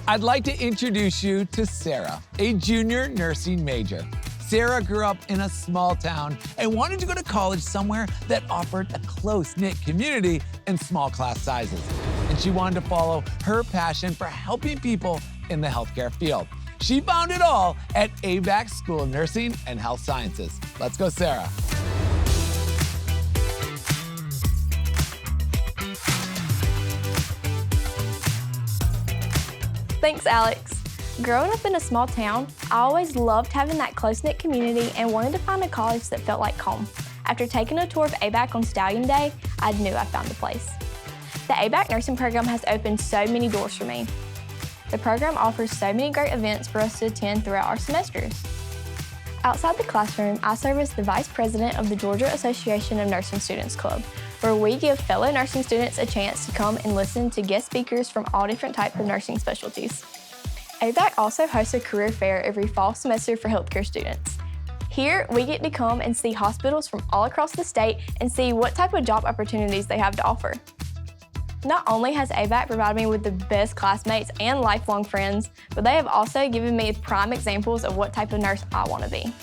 I'd like to introduce you to Sara, a junior nursing major. Sara grew up in a small town and wanted to go to college somewhere that offered a close-knit community and small class sizes. And she wanted to follow her passion for helping people in the healthcare field. She found it all at ABAC School of Nursing and Health Sciences. Let's go, Sara. Thanks, Alex. Growing up in a small town, I always loved having that close-knit community and wanted to find a college that felt like home. After taking a tour of ABAC on Stallion Day, I knew I found a place. The ABAC nursing program has opened so many doors for me. The program offers so many great events for us to attend throughout our semesters. Outside the classroom, I serve as the Vice President of the Georgia Association of Nursing Students Club, where we give fellow nursing students a chance to come and listen to guest speakers from all different types of nursing specialties. ABAC also hosts a career fair every fall semester for healthcare students. Here, we get to come and see hospitals from all across the state and see what type of job opportunities they have to offer. Not only has ABAC provided me with the best classmates and lifelong friends, but they have also given me prime examples of what type of nurse I want to be.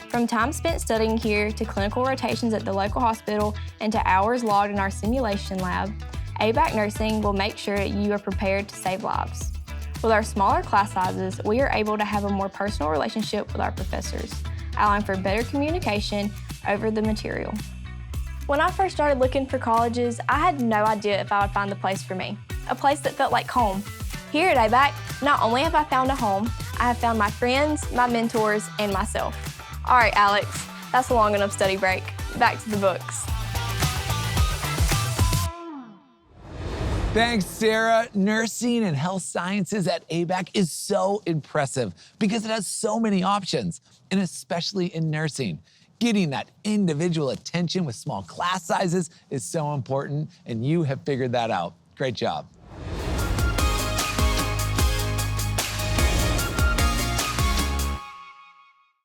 From time spent studying here to clinical rotations at the local hospital and to hours logged in our simulation lab, ABAC Nursing will make sure that you are prepared to save lives. With our smaller class sizes, we are able to have a more personal relationship with our professors, allowing for better communication over the material. When I first started looking for colleges, I had no idea if I would find the place for me, a place that felt like home. Here at ABAC, not only have I found a home, I have found my friends, my mentors, and myself. All right, Alex, that's a long enough study break. Back to the books. Thanks, Sara. Nursing and health sciences at ABAC is so impressive because it has so many options, and especially in nursing. Getting that individual attention with small class sizes is so important, and you have figured that out. Great job.